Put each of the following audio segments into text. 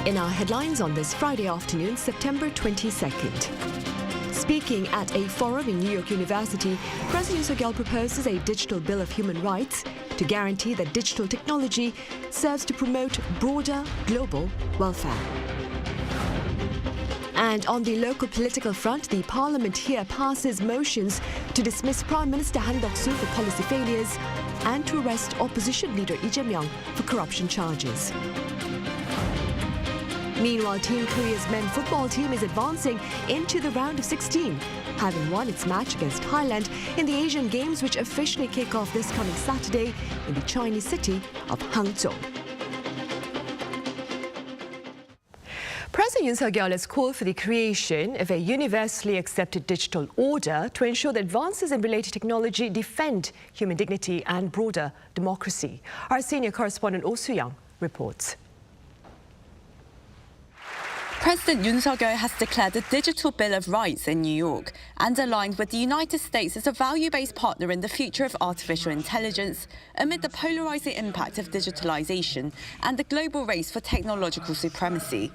In our headlines on this Friday afternoon, September 22nd. Speaking at a forum in New York University, President Yoon proposes a digital bill of human rights to guarantee that digital technology serves to promote broader global welfare. And on the local political front, the parliament here passes motions to dismiss Prime Minister Han Duck-soo for policy failures and to arrest opposition leader Lee Jae-myung for corruption charges. Meanwhile, Team Korea's men's football team is advancing into the round of 16, having won its match against Thailand in the Asian Games, which officially kick off this coming Saturday in the Chinese city of Hangzhou. President Yoon Suk-yeol has called for the creation of a universally accepted digital order to ensure that advances in related technology defend human dignity and broader democracy. Our senior correspondent Oh Soo-young reports. President Yoon Suk-yeol has declared a digital bill of rights in New York and aligned with the United States as a value-based partner in the future of artificial intelligence amid the polarizing impact of digitalization and the global race for technological supremacy.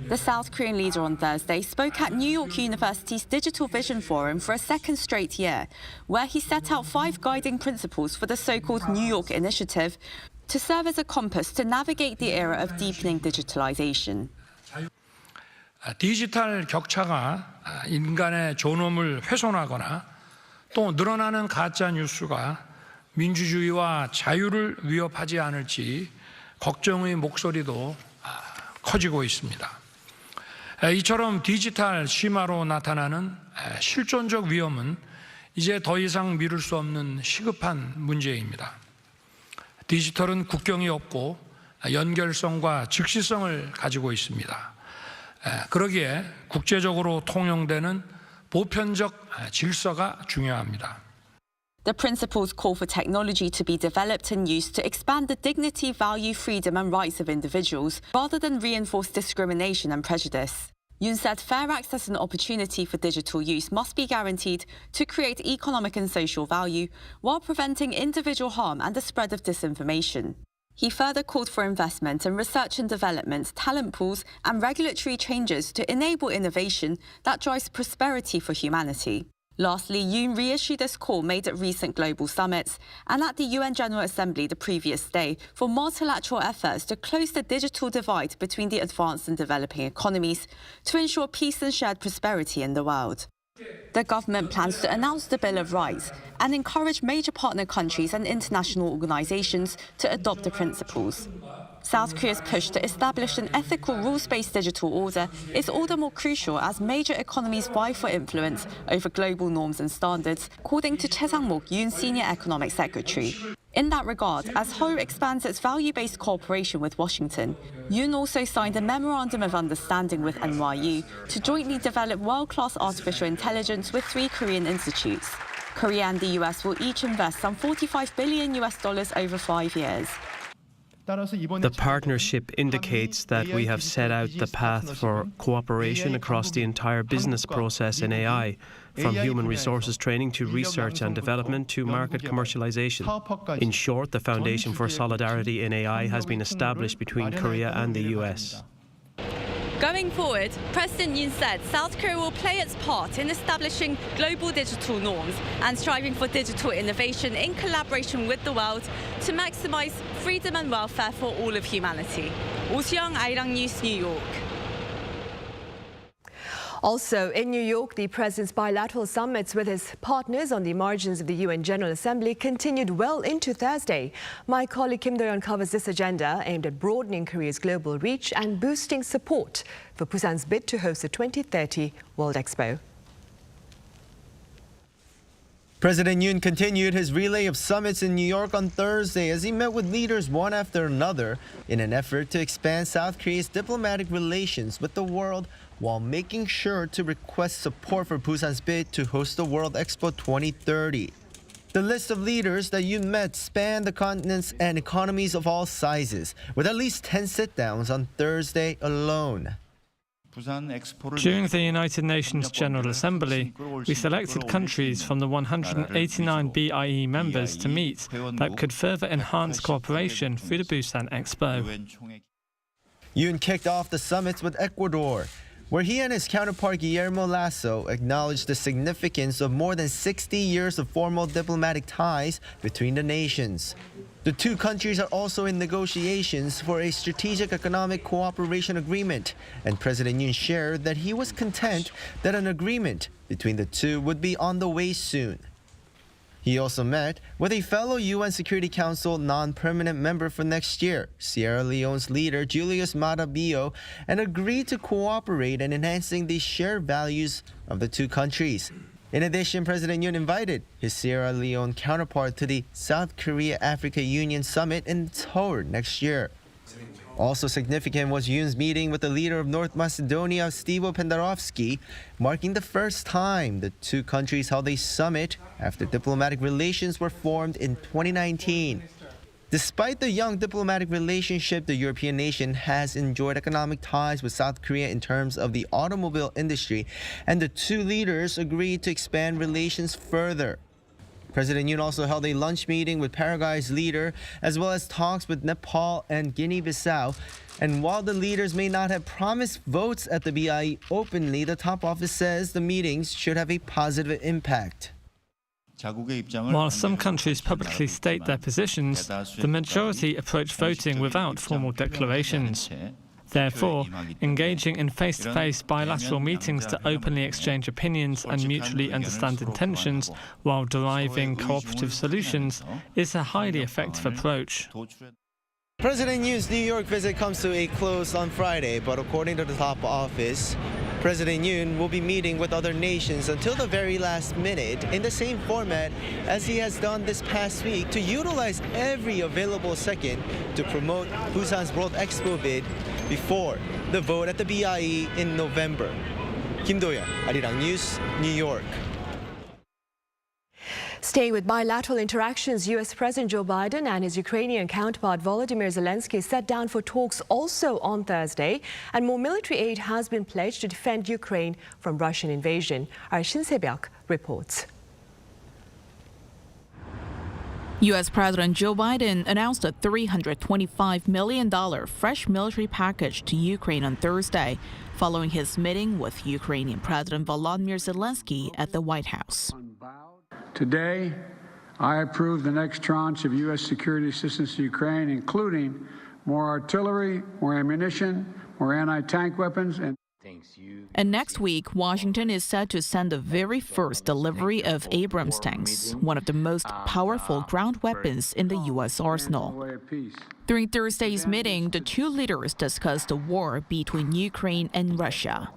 The South Korean leader on Thursday spoke at New York University's Digital Vision Forum for a second straight year, where he set out 5 guiding principles for the so-called New York Initiative to serve as a compass to navigate the era of deepening digitalization. 디지털 격차가 인간의 존엄을 훼손하거나 또 늘어나는 가짜 뉴스가 민주주의와 자유를 위협하지 않을지 걱정의 목소리도 커지고 있습니다. 이처럼 디지털 심화로 나타나는 실존적 위험은 이제 더 이상 미룰 수 없는 시급한 문제입니다. 디지털은 국경이 없고 연결성과 즉시성을 가지고 있습니다. 그러기에 국제적으로 통용되는 보편적 질서가 중요합니다. The principles call for technology to be developed and used to expand the dignity, value, freedom and rights of individuals rather than reinforce discrimination and prejudice. Yoon said fair access and opportunity for digital use must be guaranteed to create economic and social value while preventing individual harm and the spread of disinformation. He further called for investment in research and development, talent pools and regulatory changes to enable innovation that drives prosperity for humanity. Lastly, Yoon reissued this call made at recent global summits and at the UN General Assembly the previous day for multilateral efforts to close the digital divide between the advanced and developing economies to ensure peace and shared prosperity in the world. The government plans to announce the Bill of Rights and encourage major partner countries and international organizations to adopt the principles. South Korea's push to establish an ethical, rules-based digital order is all the more crucial as major economies vie for influence over global norms and standards, according to Choi Sang-mok, Yoon's senior economic secretary. In that regard, as Seoul expands its value-based cooperation with Washington, Yoon also signed a Memorandum of Understanding with NYU to jointly develop world-class artificial intelligence with 3 Korean institutes. Korea and the US will each invest some $45 billion over 5 years. The partnership indicates that we have set out the path for cooperation across the entire business process in AI, from human resources training to research and development to market commercialization. In short, the foundation for solidarity in AI has been established between Korea and the US. Going forward, President Yoon said South Korea will play its part in establishing global digital norms and striving for digital innovation in collaboration with the world to maximize freedom and welfare for all of humanity. Oh Soo-young, Arirang News, New York. Also in New York, the president's bilateral summits with his partners on the margins of the UN General Assembly continued well into Thursday. My colleague Kim Do-yeon covers this agenda aimed at broadening Korea's global reach and boosting support for Busan's bid to host the 2030 World Expo. President Yoon continued his relay of summits in New York on Thursday as he met with leaders one after another in an effort to expand South Korea's diplomatic relations with the world while making sure to request support for Busan's bid to host the World Expo 2030. The list of leaders that Yoon met spanned the continents and economies of all sizes, with at least 10 sit-downs on Thursday alone. During the United Nations General Assembly, we selected countries from the 189 BIE members to meet that could further enhance cooperation through the Busan Expo. Yoon kicked off the summits with Ecuador, where he and his counterpart Guillermo Lasso acknowledged the significance of more than 60 years of formal diplomatic ties between the nations. The two countries are also in negotiations for a strategic economic cooperation agreement, and President Yoon shared that he was content that an agreement between the two would be on the way soon. He also met with a fellow UN Security Council non-permanent member for next year, Sierra Leone's leader Julius Maada Bio, and agreed to cooperate in enhancing the shared values of the two countries. In addition, President Yoon invited his Sierra Leone counterpart to the South Korea-Africa Union Summit in Seoul next year. Also significant was Yoon's meeting with the leader of North Macedonia, Stevo Pendarovsky, marking the first time the two countries held a summit after diplomatic relations were formed in 2019. Despite the young diplomatic relationship, the European nation has enjoyed economic ties with South Korea in terms of the automobile industry, and the two leaders agreed to expand relations further. President Yoon also held a lunch meeting with Paraguay's leader, as well as talks with Nepal and Guinea-Bissau. And while the leaders may not have promised votes at the BIE openly, the top office says the meetings should have a positive impact. While some countries publicly state their positions, the majority approach voting without formal declarations. Therefore, engaging in face-to-face bilateral meetings to openly exchange opinions and mutually understand intentions while deriving cooperative solutions is a highly effective approach. President Yoon's New York visit comes to a close on Friday, but according to the top office, President Yoon will be meeting with other nations until the very last minute in the same format as he has done this past week to utilize every available second to promote Busan's World Expo bid before the vote at the BIE in November. Kim Do-yeon, Arirang News, New York. Staying with bilateral interactions, U.S. President Joe Biden and his Ukrainian counterpart Volodymyr Zelenskyy sat down for talks also on Thursday, and more military aid has been pledged to defend Ukraine from Russian invasion. Our Shin Se-byuk reports. U.S. President Joe Biden announced a $325 million fresh military package to Ukraine on Thursday, following his meeting with Ukrainian President Volodymyr Zelenskyy at the White House. Today, I approve the next tranche of U.S. security assistance to Ukraine, including more artillery, more ammunition, more anti-tank weapons, And next week, Washington is set to send the very first delivery of Abrams tanks, one of the most powerful ground weapons in the U.S. arsenal. During Thursday's meeting, the two leaders discussed the war between Ukraine and Russia.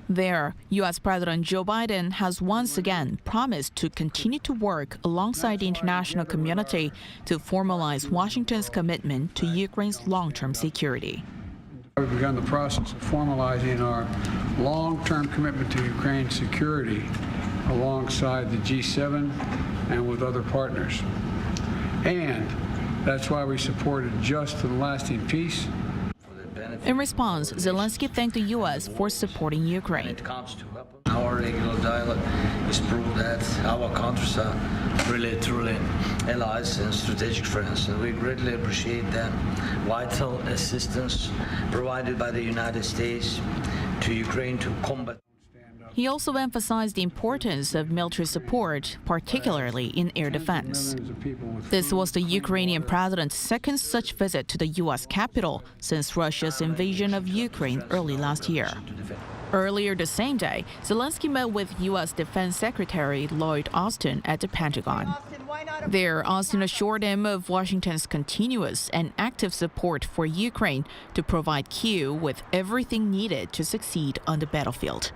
There, U.S. President Joe Biden has once again promised to continue to work alongside the international community to formalize Washington's commitment to Ukraine's long-term security. We've begun the process of formalizing our long-term commitment to Ukraine's security alongside the G7 and with other partners. And that's why we supported just and lasting peace. In response, Zelenskyy thanked the U.S. for supporting Ukraine. Our regular dialogue is proof that our countries are really truly allies and strategic friends, and we greatly appreciate the vital assistance provided by the United States to Ukraine to combat. He also emphasized the importance of military support, particularly in air defense. This was the Ukrainian president's second such visit to the U.S. capital since Russia's invasion of Ukraine early last year. Earlier the same day, Zelenskyy met with U.S. Defense Secretary Lloyd Austin at the Pentagon. There, Austin assured him of Washington's continuous and active support for Ukraine to provide Kyiv with everything needed to succeed on the battlefield.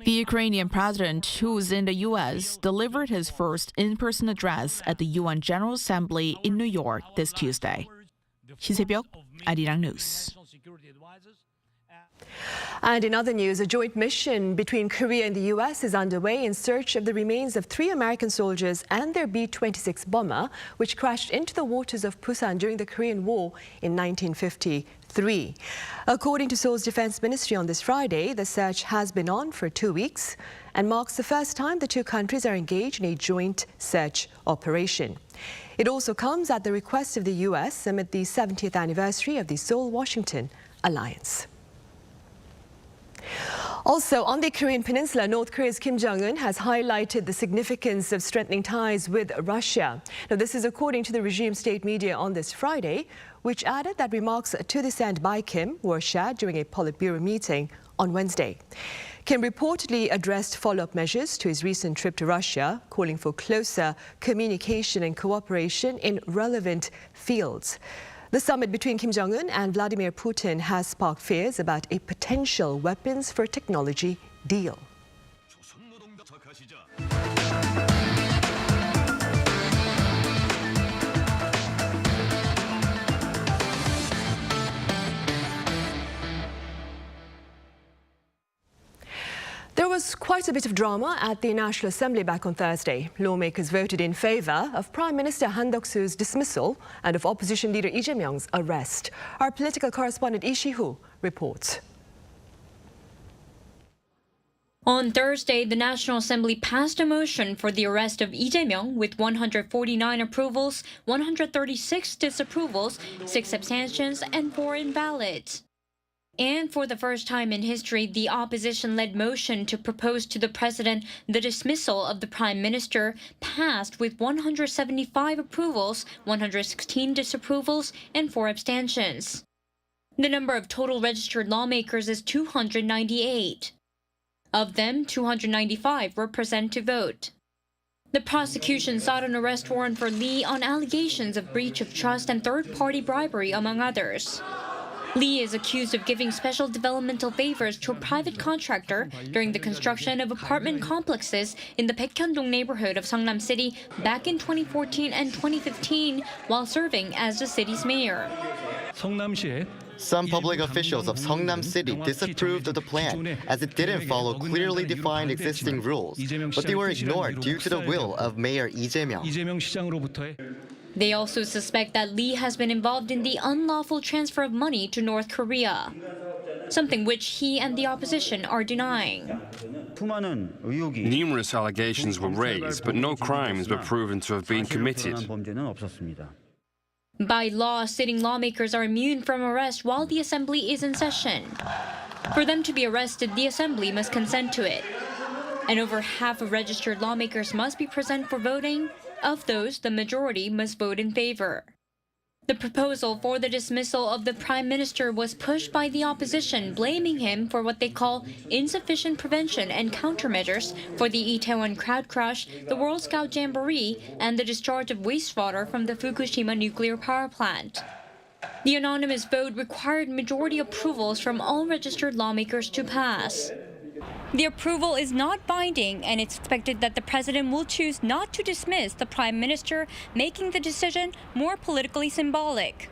The Ukrainian president, who is in the U.S., delivered his first in-person address at the UN General Assembly in New York this Tuesday. Shin Se-byuk, Arirang News. And in other news, a joint mission between Korea and the U.S. is underway in search of the remains of 3 American soldiers and their B-26 bomber, which crashed into the waters of Busan during the Korean War in 1953. According to Seoul's Defense Ministry on this Friday, the search has been on for 2 weeks and marks the first time the two countries are engaged in a joint search operation. It also comes at the request of the U.S. amid the 70th anniversary of the Seoul-Washington alliance. Also, on the Korean Peninsula, North Korea's Kim Jong-un has highlighted the significance of strengthening ties with Russia. Now, this is according to the regime state media on this Friday, which added that remarks to this end by Kim were shared during a Politburo meeting on Wednesday. Kim reportedly addressed follow-up measures to his recent trip to Russia, calling for closer communication and cooperation in relevant fields. The summit between Kim Jong-un and Vladimir Putin has sparked fears about a potential weapons for technology deal. There was quite a bit of drama at the National Assembly back on Thursday. Lawmakers voted in favour of Prime Minister Han Duck-soo's dismissal and of opposition leader Lee Jae-myung's arrest. Our political correspondent Lee Si-hoo reports. On Thursday, the National Assembly passed a motion for the arrest of Lee Jae-myung with 149 approvals, 136 disapprovals, 6 abstentions, and 4 invalids. And for the first time in history, the opposition-led motion to propose to the president the dismissal of the prime minister passed with 175 approvals, 116 disapprovals, and 4 abstentions. The number of total registered lawmakers is 298. Of them, 295 were present to vote. The prosecution sought an arrest warrant for Lee on allegations of breach of trust and third-party bribery, among others. Lee is accused of giving special developmental favors to a private contractor during the construction of apartment complexes in the Baekhyun-dong neighborhood of Seongnam City back in 2014 and 2015 while serving as the city's mayor. Some public officials of Seongnam City disapproved of the plan as it didn't follow clearly defined existing rules, but they were ignored due to the will of Mayor Lee Jae-myung. They also suspect that Lee has been involved in the unlawful transfer of money to North Korea, something which he and the opposition are denying. Numerous allegations were raised, but no crimes were proven to have been committed. By law, sitting lawmakers are immune from arrest while the assembly is in session. For them to be arrested, the assembly must consent to it. And over half of registered lawmakers must be present for voting. Of those, the majority must vote in favor. The proposal for the dismissal of the prime minister was pushed by the opposition, blaming him for what they call insufficient prevention and countermeasures for the Itaewon crowd crush, the World Scout Jamboree, and the discharge of wastewater from the Fukushima nuclear power plant. The anonymous vote required majority approvals from all registered lawmakers to pass. The approval is not binding, and it's expected that the president will choose not to dismiss the prime minister, making the decision more politically symbolic.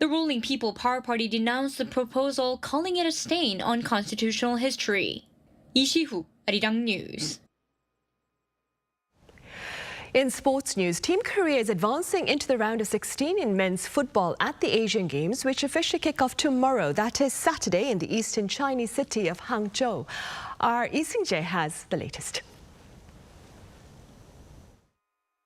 The ruling People Power Party denounced the proposal, calling it a stain on constitutional history. Lee Si-hoo, Arirang News. In sports news, Team Korea is advancing into the round of 16 in men's football at the Asian Games, which officially kick off tomorrow. That is Saturday in the eastern Chinese city of Hangzhou. Our Lee Jae has the latest.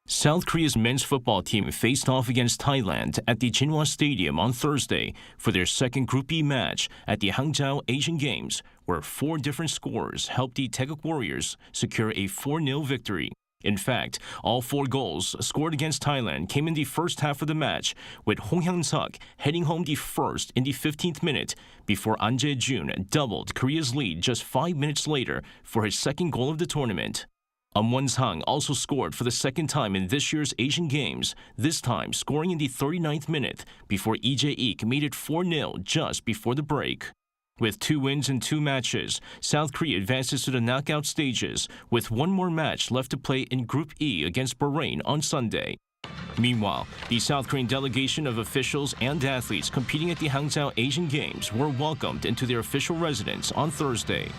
South Korea's men's football team faced off against Thailand at the Jinhwa Stadium on Thursday for their second Group B match at the Hangzhou Asian Games, where 4 different scores helped the Taeguk Warriors secure a 4-0 victory. In fact, all 4 goals scored against Thailand came in the first half of the match, with Hong Hyun-suk heading home the first in the 15th minute before An Jae-jun doubled Korea's lead just 5 minutes later for his second goal of the tournament. Won-sang also scored for the second time in this year's Asian Games, this time scoring in the 39th minute before Lee Jae-ik made it 4-0 just before the break. With 2 wins in 2 matches, South Korea advances to the knockout stages with 1 more match left to play in Group E against Bahrain on Sunday. Meanwhile, the South Korean delegation of officials and athletes competing at the Hangzhou Asian Games were welcomed into their official residence on Thursday.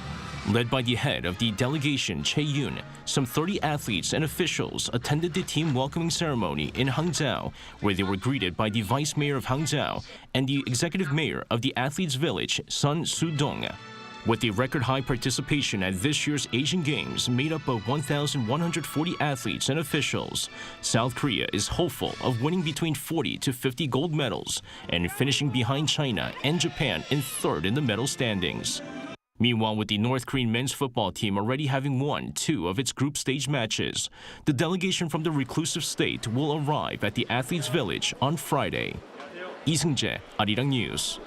Led by the head of the delegation, Yoon, some 30 athletes and officials attended the team welcoming ceremony in Hangzhou, where they were greeted by the vice mayor of Hangzhou and the executive mayor of the athletes' village, Sun Soo-dong. With a record-high participation at this year's Asian Games made up of 1,140 athletes and officials, South Korea is hopeful of winning between 40 to 50 gold medals and finishing behind China and Japan in third in the medal standings. Meanwhile, with the North Korean men's football team already having won 2 of its group stage matches, the delegation from the reclusive state will arrive at the athletes' village on Friday. Lee Jae-myung, Arirang News.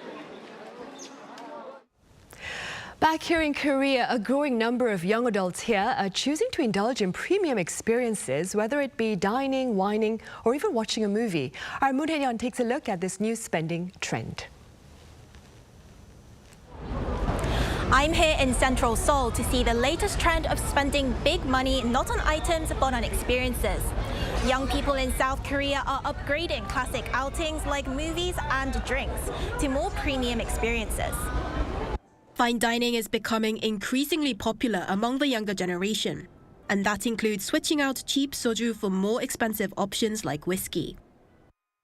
Back here in Korea, a growing number of young adults here are choosing to indulge in premium experiences, whether it be dining, wining, or even watching a movie. Our Moon Hae-yeon takes a look at this new spending trend. I'm here in central Seoul to see the latest trend of spending big money not on items but on experiences. Young people in South Korea are upgrading classic outings like movies and drinks to more premium experiences. Fine dining is becoming increasingly popular among the younger generation, and that includes switching out cheap soju for more expensive options like whiskey.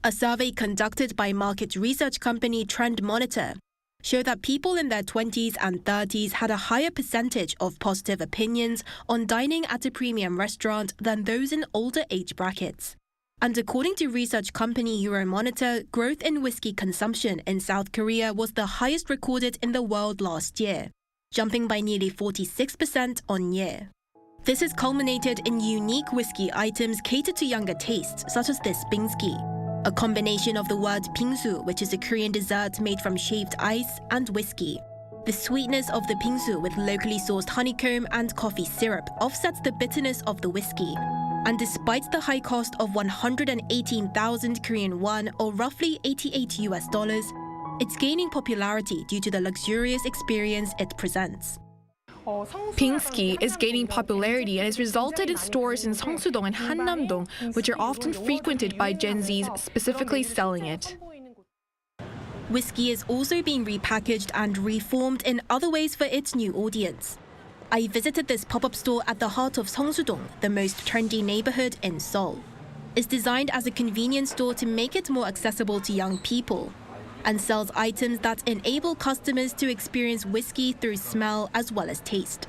A survey conducted by market research company Trend Monitor showed that people in their 20s and 30s had a higher percentage of positive opinions on dining at a premium restaurant than those in older age brackets. And according to research company Euromonitor, growth in whiskey consumption in South Korea was the highest recorded in the world last year, jumping by nearly 46% on year. This has culminated in unique whiskey items catered to younger tastes, such as this bingski, a combination of the word bingsu, which is a Korean dessert made from shaved ice, and whiskey. The sweetness of the bingsu with locally sourced honeycomb and coffee syrup offsets the bitterness of the whiskey. And despite the high cost of 118,000 Korean won, or roughly $88 US, it's gaining popularity due to the luxurious experience it presents. Bingski is gaining popularity and has resulted in stores in Seongsu-dong and Hannam-dong, which are often frequented by Gen Zs, specifically selling it. Whiskey is also being repackaged and reformed in other ways for its new audience. I visited this pop-up store at the heart of Seongsu-dong, the most trendy neighborhood in Seoul. It's designed as a convenience store to make it more accessible to young people, and sells items that enable customers to experience whiskey through smell as well as taste.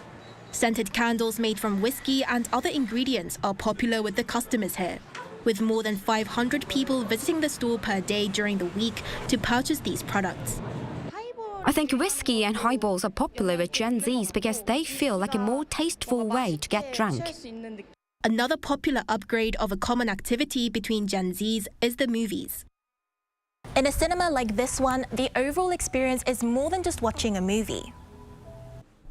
Scented candles made from whiskey and other ingredients are popular with the customers here, with more than 500 people visiting the store per day during the week to purchase these products. I think whiskey and highballs are popular with Gen Zs because they feel like a more tasteful way to get drunk. Another popular upgrade of a common activity between Gen Zs is the movies. In a cinema like this one, the overall experience is more than just watching a movie.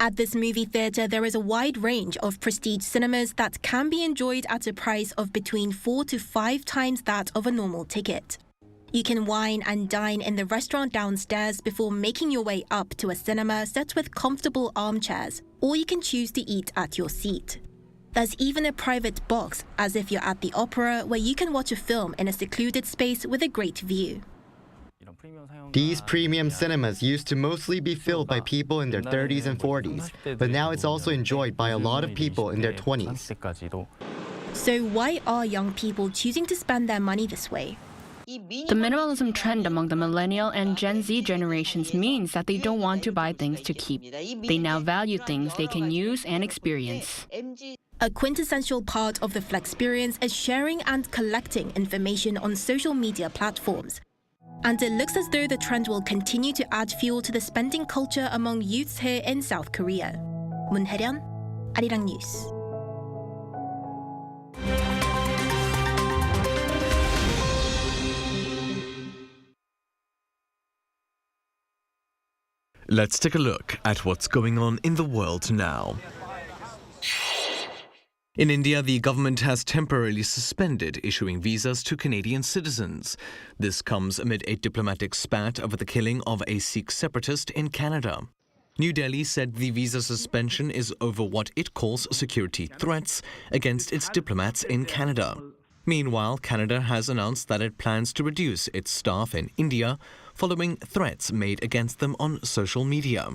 At this movie theatre, there is a wide range of prestige cinemas that can be enjoyed at a price of between 4 to 5 times that of a normal ticket. You can wine and dine in the restaurant downstairs before making your way up to a cinema set with comfortable armchairs, or you can choose to eat at your seat. There's even a private box, as if you're at the opera, where you can watch a film in a secluded space with a great view. These premium cinemas used to mostly be filled by people in their 30s and 40s, but now it's also enjoyed by a lot of people in their 20s. So why are young people choosing to spend their money this way? The minimalism trend among the millennial and Gen Z generations means that they don't want to buy things to keep. They now value things they can use and experience. A quintessential part of the Flex-perience is sharing and collecting information on social media platforms. And it looks as though the trend will continue to add fuel to the spending culture among youths here in South Korea. Moon Hae-yeon, Arirang News. Let's take a look at what's going on in the world now. In India, the government has temporarily suspended issuing visas to Canadian citizens. This comes amid a diplomatic spat over the killing of a Sikh separatist in Canada. New Delhi said the visa suspension is over what it calls security threats against its diplomats in Canada. Meanwhile, Canada has announced that it plans to reduce its staff in India following threats made against them on social media.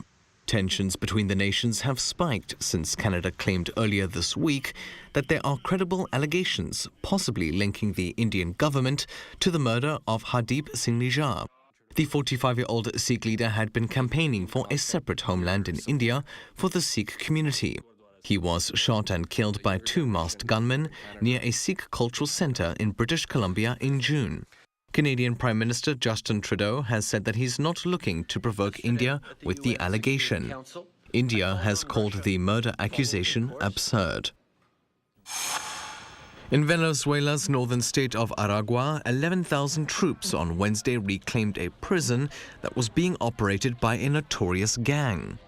Tensions between the nations have spiked since Canada claimed earlier this week that there are credible allegations, possibly linking the Indian government to the murder of Hardeep Singh Nijjar. The 45-year-old Sikh leader had been campaigning for a separate homeland in India for the Sikh community. He was shot and killed by two masked gunmen near a Sikh cultural centre in British Columbia in June. Canadian Prime Minister Justin Trudeau has said that he's not looking to provoke India with the allegation. India has called the murder accusation absurd. In Venezuela's northern state of Aragua, 11,000 troops on Wednesday reclaimed a prison that was being operated by a notorious gang.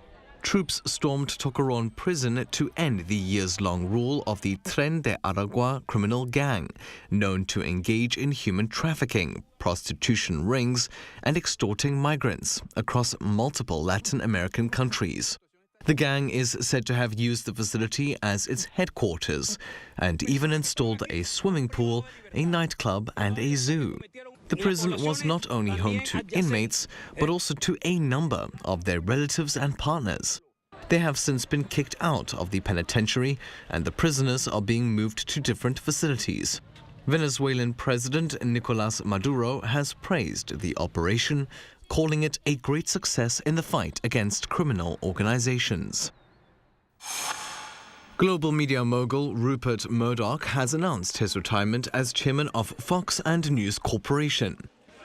Troops stormed Tocorón prison to end the years-long rule of the Tren de Aragua criminal gang, known to engage in human trafficking, prostitution rings, and extorting migrants across multiple Latin American countries. The gang is said to have used the facility as its headquarters and even installed a swimming pool, a nightclub, and a zoo. The prison was not only home to inmates, but also to a number of their relatives and partners. They have since been kicked out of the penitentiary, and the prisoners are being moved to different facilities. Venezuelan President Nicolás Maduro has praised the operation, calling it a great success in the fight against criminal organizations. Global media mogul Rupert Murdoch has announced his retirement as chairman of Fox and News Corporation.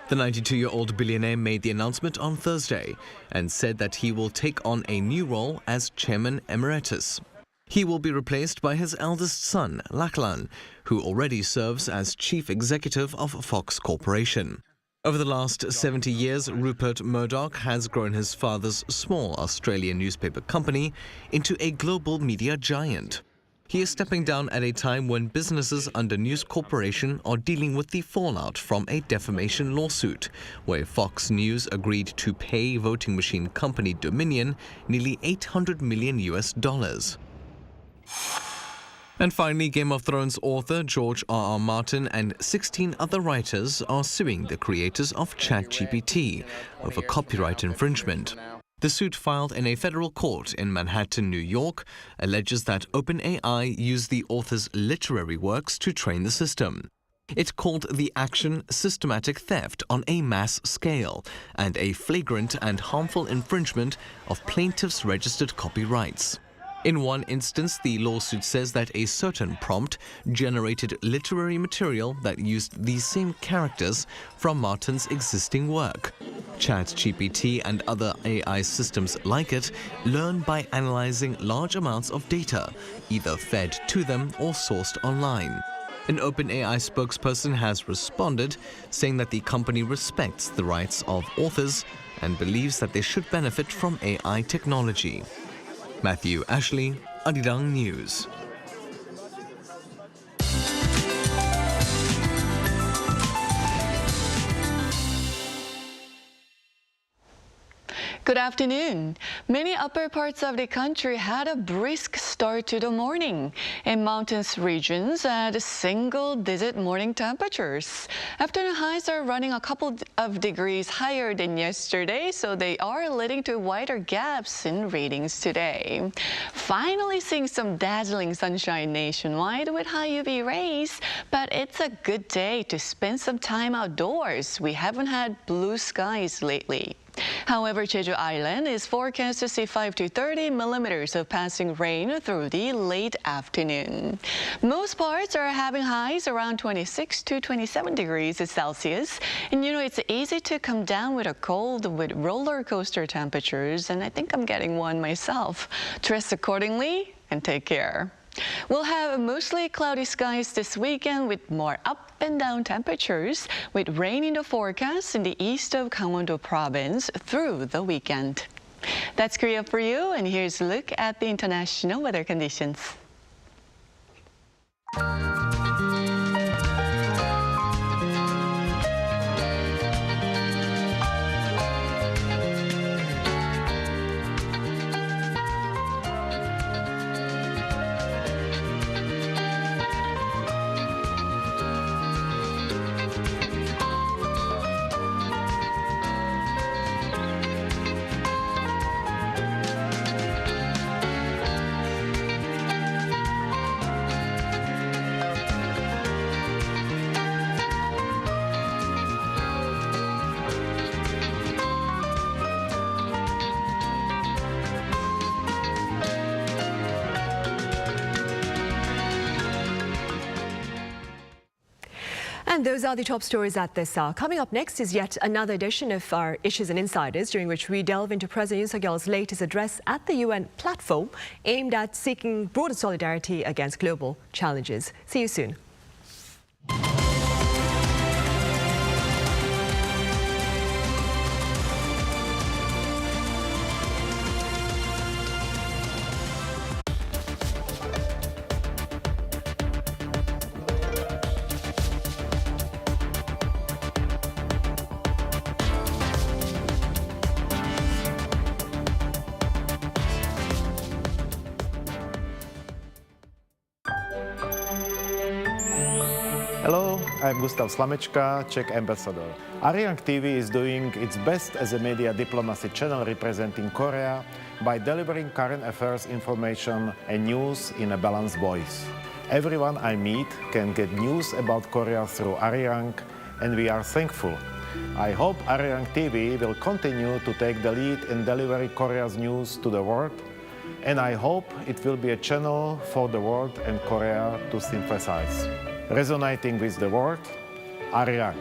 The 92-year-old billionaire made the announcement on Thursday and said that he will take on a new role as chairman emeritus. He will be replaced by his eldest son, Lachlan, who already serves as chief executive of Fox Corporation. Over the last 70 years, Rupert Murdoch has grown his father's small Australian newspaper company into a global media giant. He is stepping down at a time when businesses under News Corporation are dealing with the fallout from a defamation lawsuit, where Fox News agreed to pay voting machine company Dominion nearly $800 million. And finally, Game of Thrones author George R.R. Martin and 16 other writers are suing the creators of ChatGPT over copyright infringement. The suit, filed in a federal court in Manhattan, New York, alleges that OpenAI used the author's literary works to train the system. It called the action systematic theft on a mass scale and a flagrant and harmful infringement of plaintiffs' registered copyrights. In one instance, the lawsuit says that a certain prompt generated literary material that used the same characters from Martin's existing work. ChatGPT and other AI systems like it learn by analyzing large amounts of data, either fed to them or sourced online. An OpenAI spokesperson has responded, saying that the company respects the rights of authors and believes that they should benefit from AI technology. Matthew Ashley, Arirang News. Good afternoon. Many upper parts of the country had a brisk start to the morning. In mountainous regions had single-digit morning temperatures. Afternoon highs are running a couple of degrees higher than yesterday, so they are leading to wider gaps in readings today. Finally seeing some dazzling sunshine nationwide with high UV rays, but it's a good day to spend some time outdoors. We haven't had blue skies lately. However, Jeju Island is forecast to see 5 to 30 millimeters of passing rain through the late afternoon. Most parts are having highs around 26 to 27 degrees Celsius. And you know, it's easy to come down with a cold with roller coaster temperatures, and I think I'm getting one myself. Dress accordingly and take care. We'll have mostly cloudy skies this weekend with more up and down temperatures, with rain in the forecast in the east of Gangwon-do province through the weekend. That's Korea for you, and here's a look at the international weather conditions. And those are the top stories at this hour. Coming up next is yet another edition of our Issues and Insiders, during which we delve into President Yoon Suk-yeol's latest address at the UN platform aimed at seeking broader solidarity against global challenges. See you soon. Hello, I'm Gustav Slamečka, Czech ambassador. Arirang TV is doing its best as a media diplomacy channel representing Korea by delivering current affairs information and news in a balanced voice. Everyone I meet can get news about Korea through Arirang, and we are thankful. I hope Arirang TV will continue to take the lead in delivering Korea's news to the world, and I hope it will be a channel for the world and Korea to synthesize. Resonating with the world, Arirang.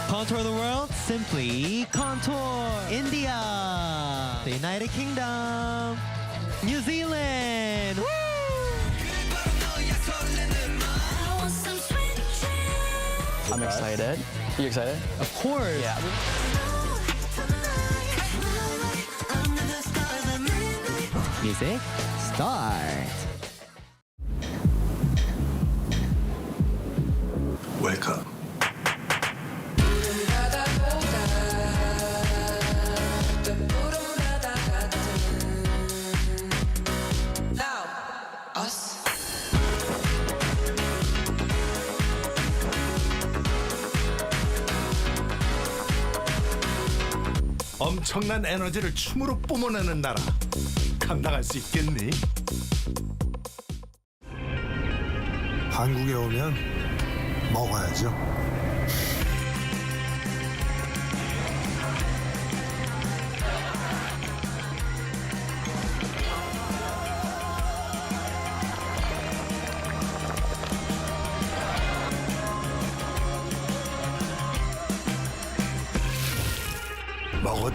Contour the world, simply contour. India, the United Kingdom, New Zealand. Woo! I'm excited. You excited? Of course. Yeah. Music, start. Welcome. 엄청난 에너지를 춤으로 뿜어내는 나라. 감당할 수 있겠니? 한국에 오면 먹어야죠.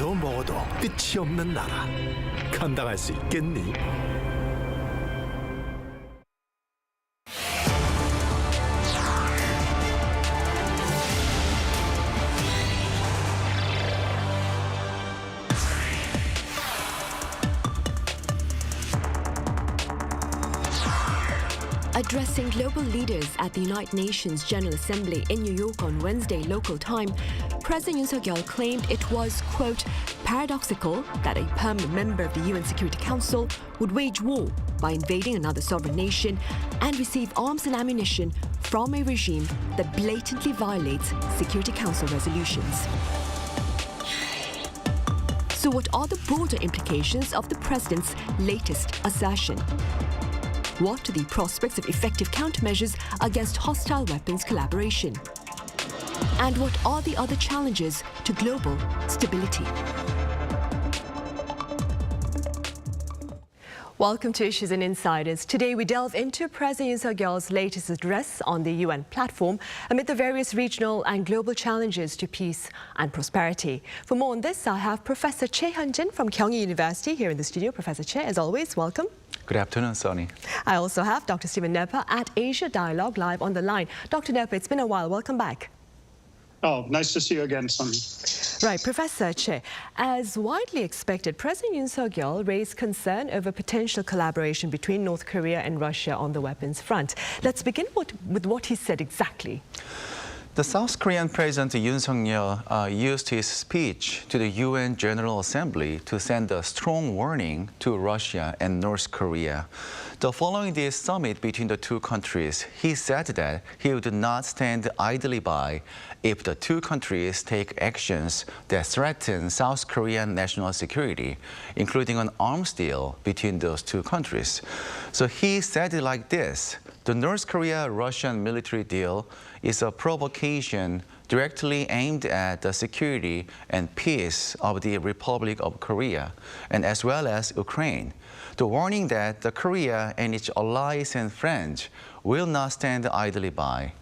먹어도 먹어도 끝이 없는 나라. 감당할 수 있겠니? Addressing global leaders at the United Nations General Assembly in New York on Wednesday local time, President Yoon Suk-yeol claimed it was, quote, paradoxical that a permanent member of the UN Security Council would wage war by invading another sovereign nation and receive arms and ammunition from a regime that blatantly violates Security Council resolutions. So what are the broader implications of the president's latest assertion? What are the prospects of effective countermeasures against hostile weapons collaboration? And what are the other challenges to global stability? Welcome to Issues and Insiders. Today we delve into President Yoon Suk-yeol's latest address on the UN platform amid the various regional and global challenges to peace and prosperity. For more on this, I have Professor Choi Hyun-jin from Kyung University here in the studio. Professor Choi, as always, welcome. Good afternoon, Sonny. I also have Dr. Stephen Nepper at Asia Dialogue live on the line. Dr. Nepper, it's been a while. Welcome back. Oh, nice to see you again, Sonny. Right, Professor Choi, as widely expected, President Yoon Suk-yeol raised concern over potential collaboration between North Korea and Russia on the weapons front. Let's begin with what he said exactly. The South Korean President Yoon Suk-yeol used his speech to the UN General Assembly to send a strong warning to Russia and North Korea. Following this summit between the two countries, he said that he would not stand idly by if the two countries take actions that threaten South Korean national security, including an arms deal between those two countries. So he said it like this: the North Korea-Russian military deal is a provocation directly aimed at the security and peace of the Republic of Korea, and as well as Ukraine. The warning that the Korea and its allies and friends will not stand idly by.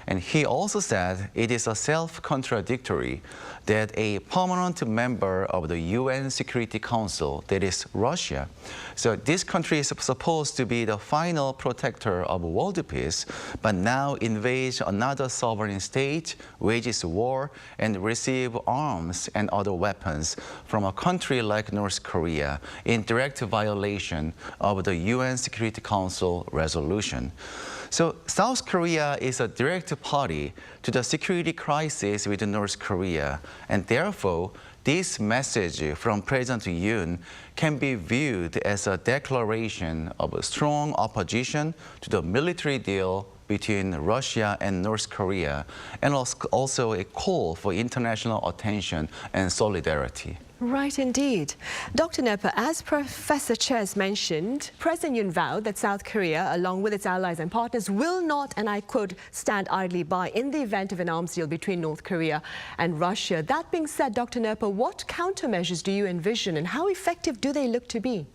And he also said it is a self-contradictory that a permanent member of the UN Security Council, that is Russia, so this country is supposed to be the final protector of world peace, but now invades another sovereign state, wages war, and receive arms and other weapons from a country like North Korea in direct violation of the UN Security Council resolution. So South Korea is a direct party to the security crisis with North Korea, and therefore this message from President Yoon can be viewed as a declaration of a strong opposition to the military deal between Russia and North Korea, and also a call for international attention and solidarity. Right, indeed. Dr. Nepper, as Professor Ches mentioned, President Yoon vowed that South Korea, along with its allies and partners, will not, and I quote, stand idly by in the event of an arms deal between North Korea and Russia. That being said, Dr. Nepper, what countermeasures do you envision and how effective do they look to be?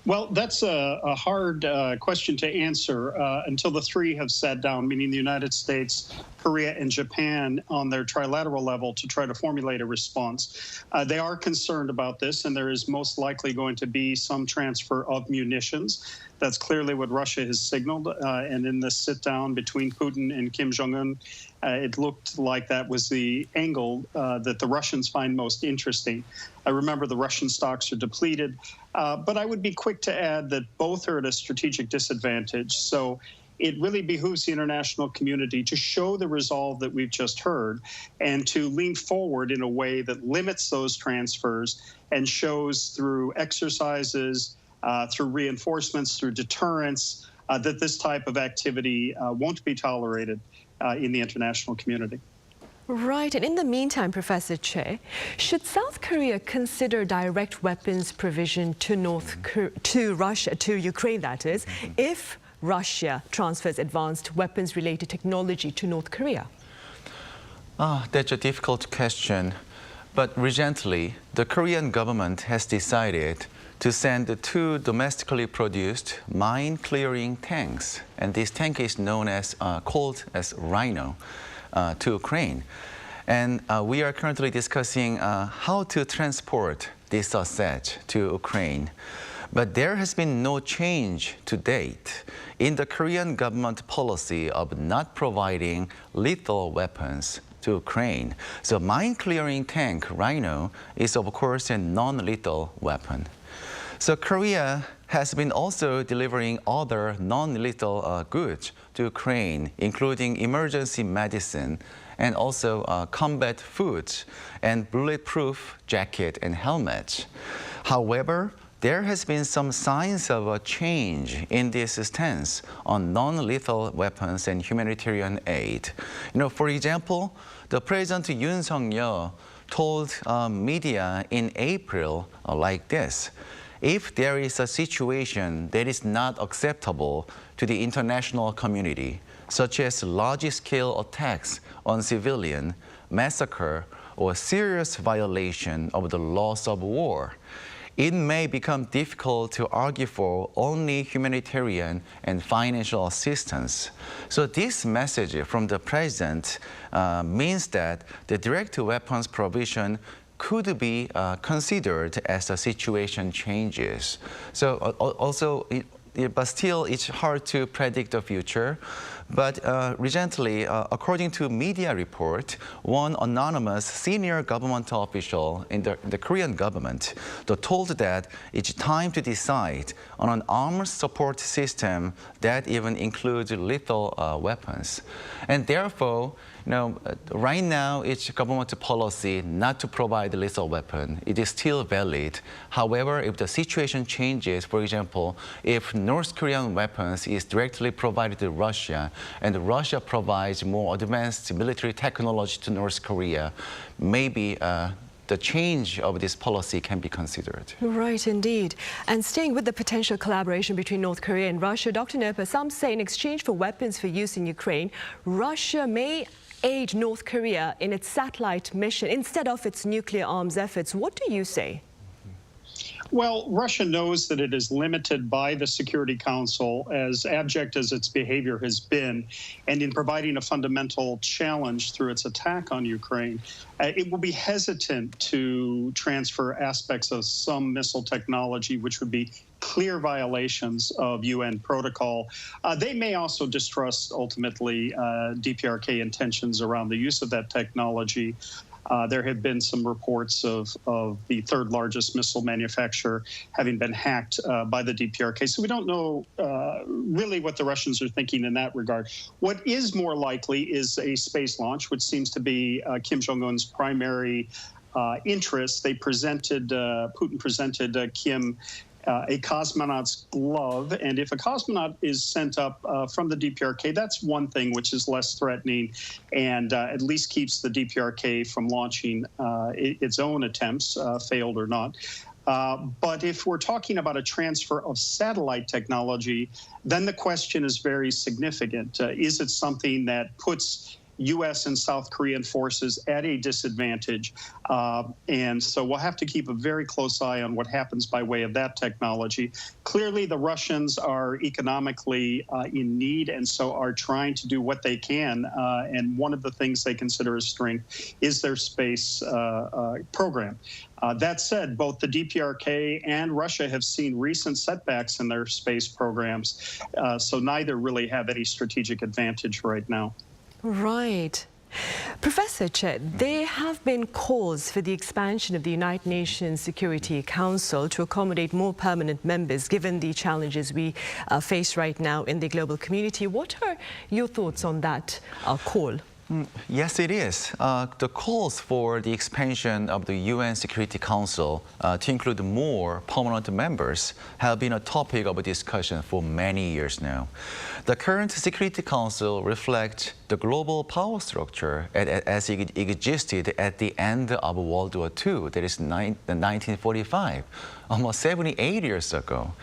Well, that's a hard question to answer until the three have sat down, meaning the United States, Korea, and Japan on their trilateral level to try to formulate a response. They are concerned about this, and there is most likely going to be some transfer of munitions. That's clearly what Russia has signaled. And in this sit-down between Putin and Kim Jong-un, it looked like that was the angle that the Russians find most interesting. I remember the Russian stocks are depleted, but I would be quick to add that both are at a strategic disadvantage. So it really behooves the international community to show the resolve that we've just heard and to lean forward in a way that limits those transfers and shows through exercises, through reinforcements, through deterrence, that this type of activity won't be tolerated in the international community. Right, and in the meantime, Professor Choi, should South Korea consider direct weapons provision to Russia, to Ukraine, that is, if Russia transfers advanced weapons-related technology to North Korea? That's a difficult question. But recently, the Korean government has decided to send 2 domestically produced mine-clearing tanks, and this tank is known as called as Rhino, to Ukraine. And we are currently discussing how to transport this asset to Ukraine. But there has been no change to date in the Korean government policy of not providing lethal weapons to Ukraine. So mine-clearing tank Rhino is of course a non-lethal weapon. So Korea has been also delivering other non-lethal goods to Ukraine, including emergency medicine and also combat foods and bulletproof jacket and helmets. However, there has been some signs of a change in this stance on non-lethal weapons and humanitarian aid. For example, the President Yoon Suk-yeol told media in April like this: if there is a situation that is not acceptable to the international community, such as large-scale attacks on civilians, massacre, or serious violation of the laws of war, it may become difficult to argue for only humanitarian and financial assistance. So this message from the president means that the direct weapons provision could be considered as the situation changes. So but still, it's hard to predict the future. But recently, according to media report, one anonymous senior government official in the Korean government told that it's time to decide on an arms support system that even includes lethal weapons. And therefore, right now, it's government policy not to provide a lethal weapon. It is still valid. However, if the situation changes, for example, if North Korean weapons is directly provided to Russia, and Russia provides more advanced military technology to North Korea, maybe the change of this policy can be considered. Right, indeed. And staying with the potential collaboration between North Korea and Russia, Dr. Nerpa, some say in exchange for weapons for use in Ukraine, Russia may aid North Korea in its satellite mission instead of its nuclear arms efforts. What do you say? Well, Russia knows that it is limited by the Security Council, as abject as its behavior has been, and in providing a fundamental challenge through its attack on Ukraine. It will be hesitant to transfer aspects of some missile technology, which would be clear violations of UN protocol. They may also distrust, ultimately, DPRK intentions around the use of that technology. There have been some reports of the third largest missile manufacturer having been hacked by the DPRK. So we don't know really what the Russians are thinking in that regard. What is more likely is a space launch, which seems to be Kim Jong-un's primary interest. Putin presented Kim a cosmonaut's glove, and if a cosmonaut is sent up from the DPRK, that's one thing which is less threatening and at least keeps the DPRK from launching its own attempts, failed or not. But if we're talking about a transfer of satellite technology, then the question is very significant. Is it something that puts U.S. and South Korean forces at a disadvantage? And so we'll have to keep a very close eye on what happens by way of that technology. Clearly, the Russians are economically in need and so are trying to do what they can. And one of the things they consider a strength is their space program. That said, both the DPRK and Russia have seen recent setbacks in their space programs. So neither really have any strategic advantage right now. Right. Professor Chet, there have been calls for the expansion of the United Nations Security Council to accommodate more permanent members, given the challenges we face right now in the global community. What are your thoughts on that call? Yes, it is. The calls for the expansion of the UN Security Council to include more permanent members have been a topic of discussion for many years now. The current Security Council reflects the global power structure as it existed at the end of World War II, that is 1945, almost 78 years ago.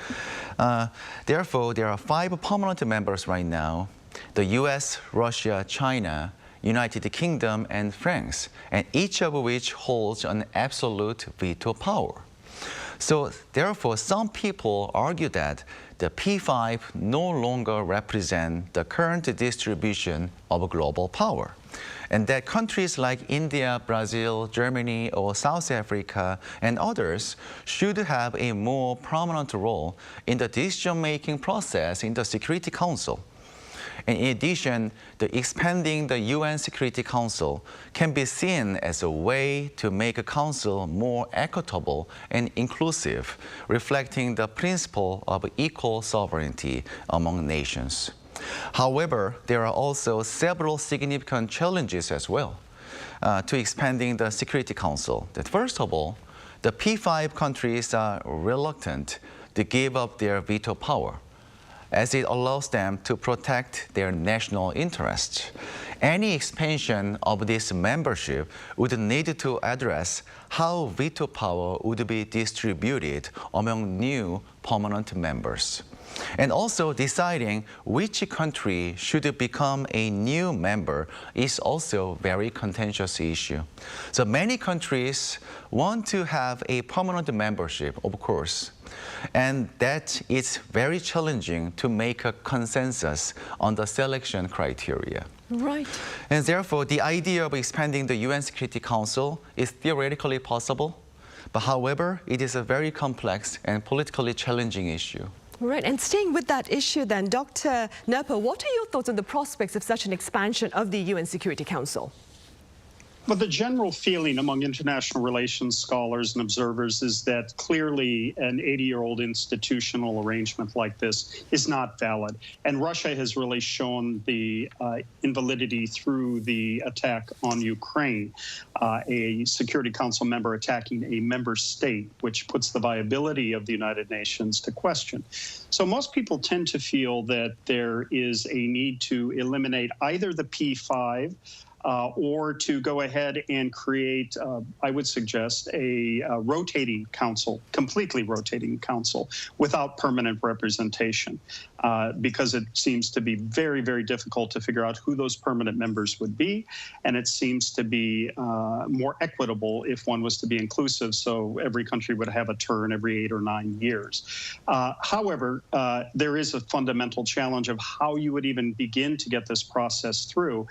Therefore, there are 5 permanent members right now: the U.S., Russia, China, United Kingdom, and France, and each of which holds an absolute veto power. So therefore, some people argue that the P5 no longer represent the current distribution of global power, and that countries like India, Brazil, Germany, or South Africa, and others should have a more prominent role in the decision-making process in the Security Council. And in addition, the expanding the UN Security Council can be seen as a way to make a council more equitable and inclusive, reflecting the principle of equal sovereignty among nations. However, there are also several significant challenges as well to expanding the Security Council. That first of all, the P5 countries are reluctant to give up their veto power, as it allows them to protect their national interests. Any expansion of this membership would need to address how veto power would be distributed among new permanent members. And also deciding which country should become a new member is also a very contentious issue. So many countries want to have a permanent membership, of course, and that is very challenging to make a consensus on the selection criteria. Right. And therefore, the idea of expanding the UN Security Council is theoretically possible, but however, it is a very complex and politically challenging issue. Right, and staying with that issue then, Dr. Nerpa, what are your thoughts on the prospects of such an expansion of the UN Security Council? Well, the general feeling among international relations scholars and observers is that clearly an 80-year-old institutional arrangement like this is not valid. And Russia has really shown the invalidity through the attack on Ukraine, a Security Council member attacking a member state, which puts the viability of the United Nations to question. So most people tend to feel that there is a need to eliminate either the P5 or to go ahead and create, I would suggest, a rotating council, completely rotating council without permanent representation, because it seems to be very, very difficult to figure out who those permanent members would be. And it seems to be more equitable if one was to be inclusive, so every country would have a turn every 8 or 9 years. However, there is a fundamental challenge of how you would even begin to get this process through,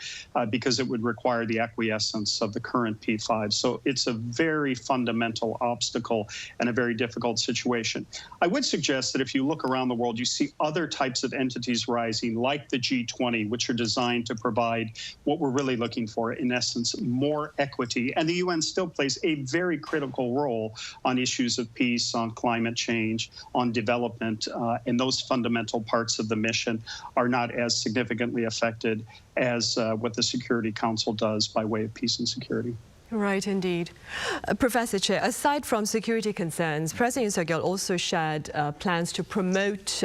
because it would require the acquiescence of the current P5. So it's a very fundamental obstacle and a very difficult situation. I would suggest that if you look around the world, you see other types of entities rising, like the G20, which are designed to provide what we're really looking for, in essence, more equity. And the UN still plays a very critical role on issues of peace, on climate change, on development, and those fundamental parts of the mission are not as significantly affected as what the Security Council does by way of peace and security. Right, indeed. Professor Che, aside from security concerns, President Yoon Suk-yeol also shared plans to promote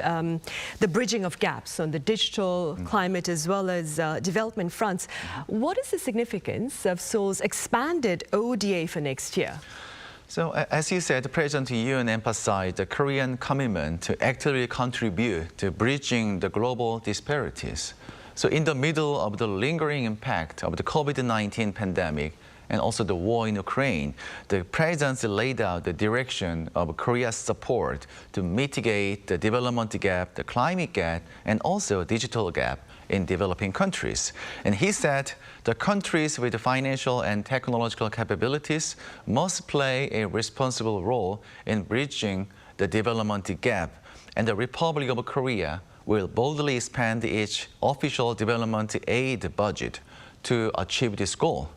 the bridging of gaps on the digital, climate, as well as development fronts. What is the significance of Seoul's expanded ODA for next year? So, as you said, President Yoon emphasized the Korean commitment to actively contribute to bridging the global disparities. So in the middle of the lingering impact of the COVID-19 pandemic and also the war in Ukraine, the presidency laid out the direction of Korea's support to mitigate the development gap, the climate gap, and also digital gap in developing countries. And he said the countries with the financial and technological capabilities must play a responsible role in bridging the development gap, and the Republic of Korea will boldly expand its official development aid budget to achieve this goal.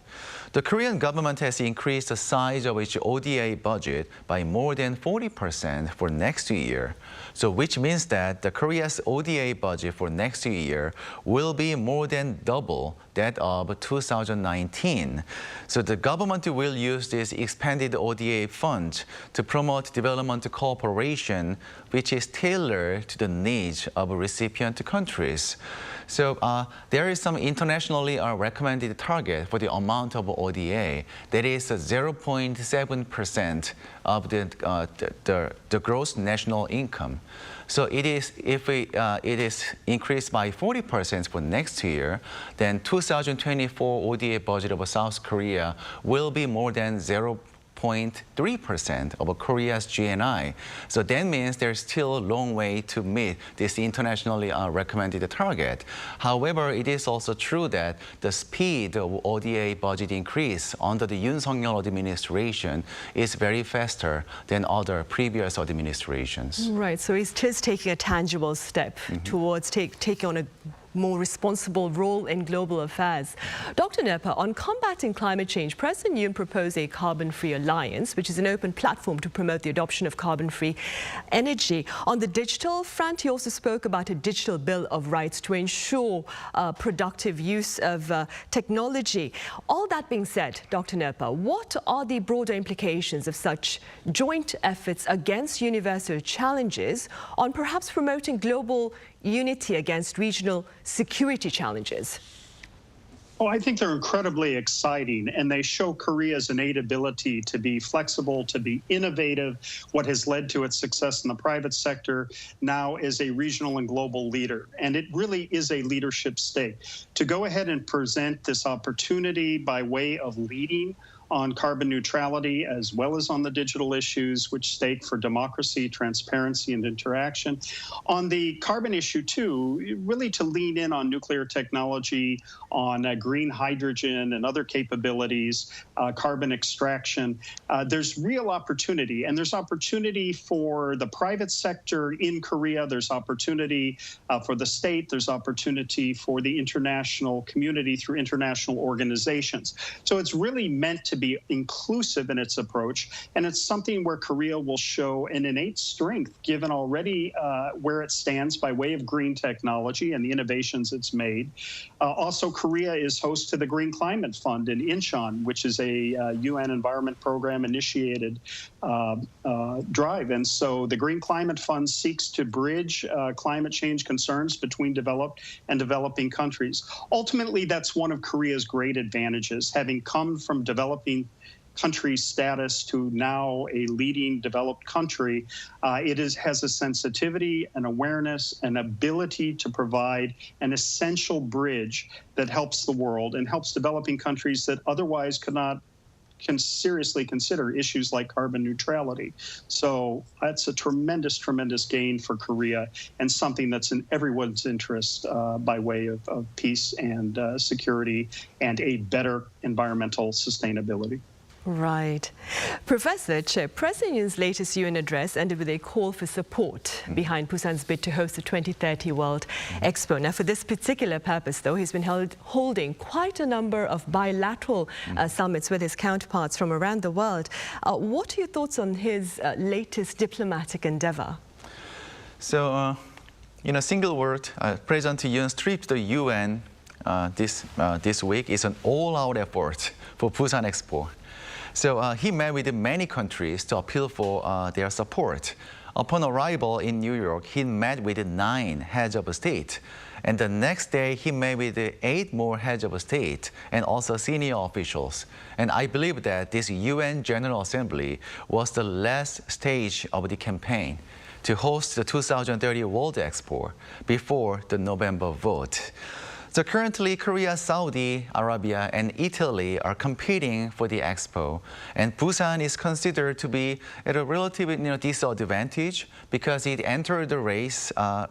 The Korean government has increased the size of its ODA budget by more than 40% for next year, so which means that the Korea's ODA budget for next year will be more than double that of 2019. So the government will use this expanded ODA fund to promote development cooperation, which is tailored to the needs of recipient countries. So there is some internationally recommended target for the amount of ODA. That is 0.7% of the gross national income. So it is, if it is increased by 40% for next year, then 2024 ODA budget of South Korea will be more than 0.7%. 0.3% of Korea's GNI. So that means there's still a long way to meet this internationally recommended target. However, it is also true that the speed of ODA budget increase under the Yoon Suk-yeol administration is very faster than other previous administrations. Right, so he's just taking a tangible step towards taking on a more responsible role in global affairs. Dr. Nepa, on combating climate change, President Yoon proposed a carbon-free alliance, which is an open platform to promote the adoption of carbon-free energy. On the digital front, he also spoke about a digital bill of rights to ensure productive use of technology. All that being said, Dr. Nepa, what are the broader implications of such joint efforts against universal challenges on perhaps promoting global unity against regional security challenges? Oh, I think they're incredibly exciting, and they show Korea's innate ability to be flexible, to be innovative, what has led to its success in the private sector now as a regional and global leader. And it really is a leadership stake. To go ahead and present this opportunity by way of leading on carbon neutrality as well as on the digital issues, which stake for democracy, transparency, and interaction. On the carbon issue, too, really to lean in on nuclear technology, on green hydrogen and other capabilities, carbon extraction. There's real opportunity, and there's opportunity for the private sector in Korea. There's opportunity for the state. There's opportunity for the international community through international organizations. So it's really meant to be inclusive in its approach, and it's something where Korea will show an innate strength given already where it stands by way of green technology and the innovations it's made. Also, Korea is host to the Green Climate Fund in Incheon, which is a UN Environment Program initiated drive. And so the Green Climate Fund seeks to bridge climate change concerns between developed and developing countries. Ultimately, that's one of Korea's great advantages, having come from developing country status to now a leading developed country. It has a sensitivity, an awareness, an ability to provide an essential bridge that helps the world and helps developing countries that otherwise can seriously consider issues like carbon neutrality. So that's a tremendous, tremendous gain for Korea, and something that's in everyone's interest by way of peace and security and a better environmental sustainability. Right. Professor Che, President Yoon's latest UN address ended with a call for support behind Busan's bid to host the 2030 World Expo. Now, for this particular purpose, though, he's been holding quite a number of bilateral summits with his counterparts from around the world. What are your thoughts on his latest diplomatic endeavor? So, in a single word, President Yoon's trip to the UN this week is an all-out effort for Busan Expo. So he met with many countries to appeal for their support. Upon arrival in New York, he met with 9 heads of state. And the next day, he met with 8 more heads of state and also senior officials. And I believe that this UN General Assembly was the last stage of the campaign to host the 2030 World Expo before the November vote. So currently, Korea, Saudi Arabia, and Italy are competing for the expo, and Busan is considered to be at a relative disadvantage because it entered the race a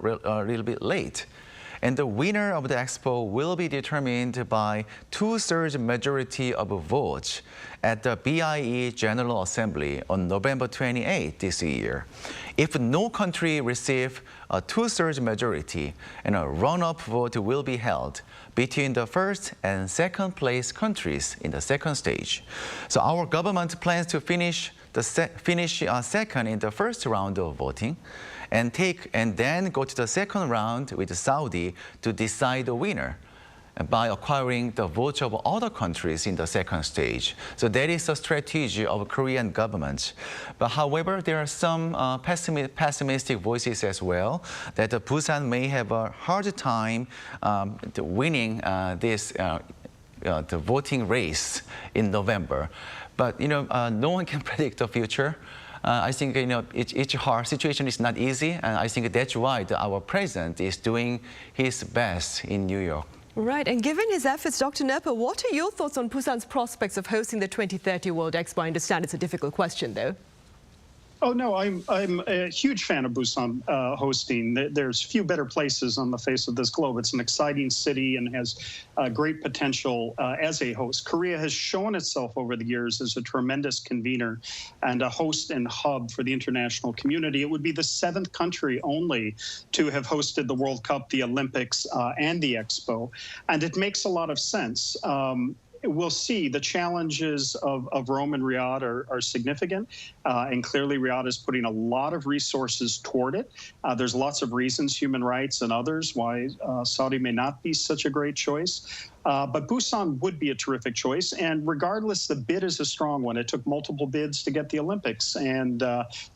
little bit late. And the winner of the expo will be determined by 2/3 majority of votes at the BIE General Assembly on November 28 this year. If no country receives a 2/3 majority, and a run-up vote will be held between the first and second place countries in the second stage. So our government plans to finish second in the first round of voting, and then go to the second round with Saudi to decide the winner by acquiring the votes of other countries in the second stage. So that is a strategy of Korean government. But however, there are some pessimistic voices as well that Busan may have a hard time winning the voting race in November. But no one can predict the future. I think each hard situation is not easy, and I think that's why our president is doing his best in New York. Right, and given his efforts, Dr. Nerpa, what are your thoughts on Busan's prospects of hosting the 2030 World Expo? I understand it's a difficult question, though. Oh, no, I'm a huge fan of Busan hosting. There's few better places on the face of this globe. It's an exciting city and has great potential as a host. Korea has shown itself over the years as a tremendous convener and a host and hub for the international community. It would be the 7th country only to have hosted the World Cup, the Olympics, and the Expo. And it makes a lot of sense. We'll see. The challenges of Rome and Riyadh are significant, and clearly Riyadh is putting a lot of resources toward it. There's lots of reasons, human rights and others, why Saudi may not be such a great choice. But Busan would be a terrific choice. And regardless, the bid is a strong one. It took multiple bids to get the Olympics. And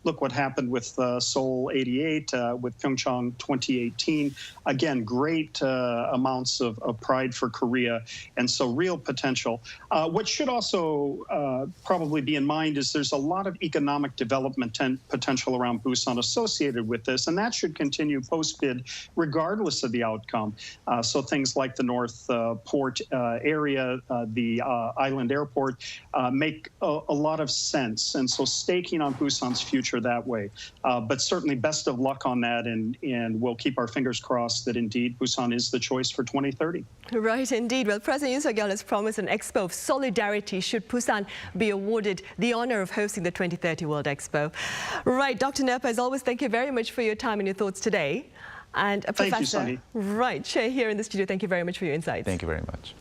look what happened with Seoul 88, with Pyeongchang 2018. Again, great amounts of pride for Korea. And so real potential. What should also probably be in mind is there's a lot of economic development potential around Busan associated with this. And that should continue post-bid regardless of the outcome. So things like the North Port area, the island airport, make a lot of sense. And so staking on Busan's future that way. But certainly best of luck on that. And we'll keep our fingers crossed that indeed Busan is the choice for 2030. Right, indeed. Well, President Yoon Suk-yeol has promised an expo of solidarity should Busan be awarded the honor of hosting the 2030 World Expo. Right, Dr. Nerpa, as always, thank you very much for your time and your thoughts today. And Thank you, Sunny. Right, Chair here in the studio, thank you very much for your insights. Thank you very much.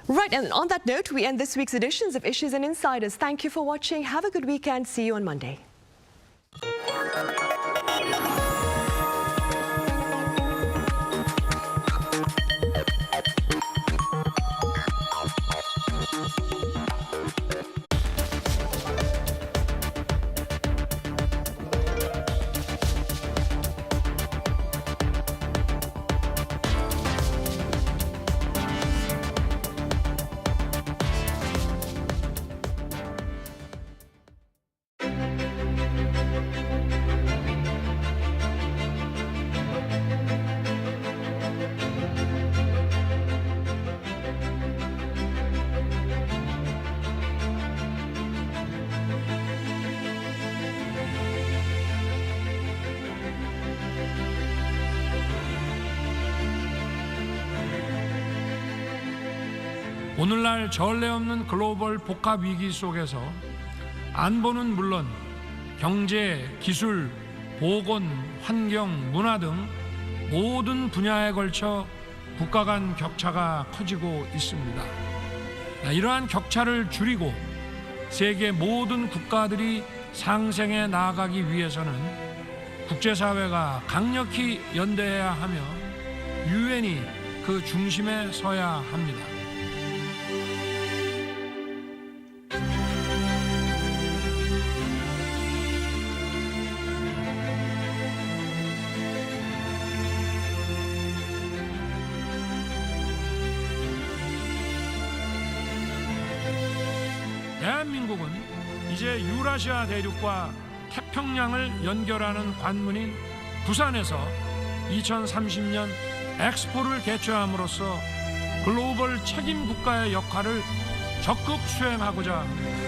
Right, and on that note, we end this week's editions of Issues and Insiders. Thank you for watching. Have a good weekend. See you on Monday. 오늘날 전례 없는 글로벌 복합 위기 속에서 안보는 물론 경제, 기술, 보건, 환경, 문화 등 모든 분야에 걸쳐 국가 간 격차가 커지고 있습니다. 이러한 격차를 줄이고 세계 모든 국가들이 상생해 나아가기 위해서는 국제사회가 강력히 연대해야 하며 유엔이 그 중심에 서야 합니다. 대한민국은 이제 유라시아 대륙과 태평양을 연결하는 관문인 부산에서 2030년 엑스포를 개최함으로써 글로벌 책임 국가의 역할을 적극 수행하고자 합니다.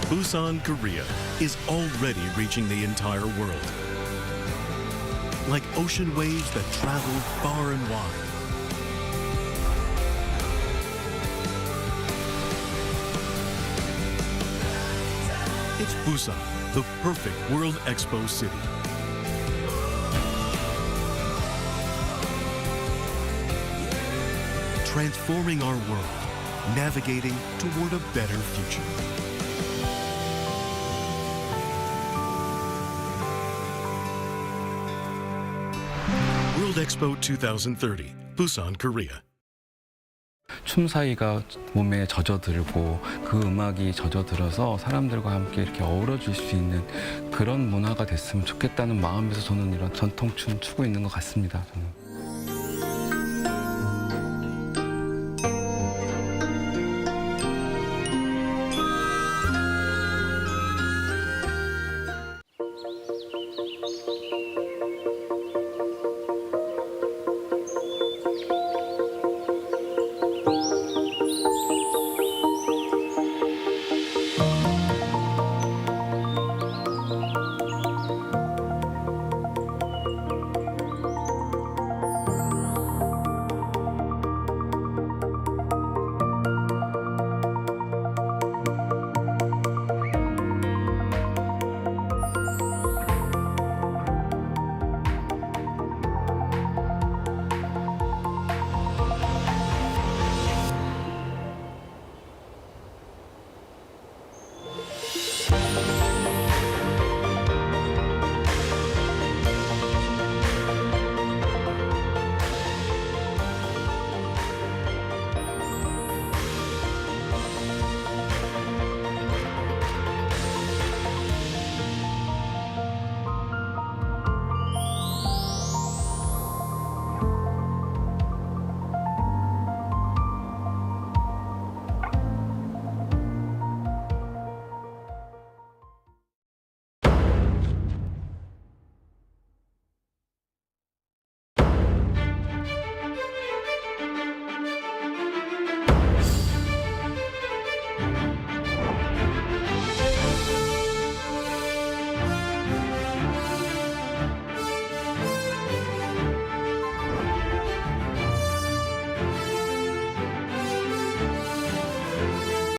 Busan, Korea is already reaching the entire world. Like ocean waves that travel far and wide. It's Busan, the perfect World Expo city. Transforming our world, navigating toward a better future. World Expo 2030, Busan, Korea. 춤 사이가 몸에 젖어들고 그 음악이 젖어들어서 사람들과 함께 이렇게 어우러질 수 있는 그런 문화가 됐으면 좋겠다는 마음에서 저는 이런 전통춤 추고 있는 것 같습니다. 저는.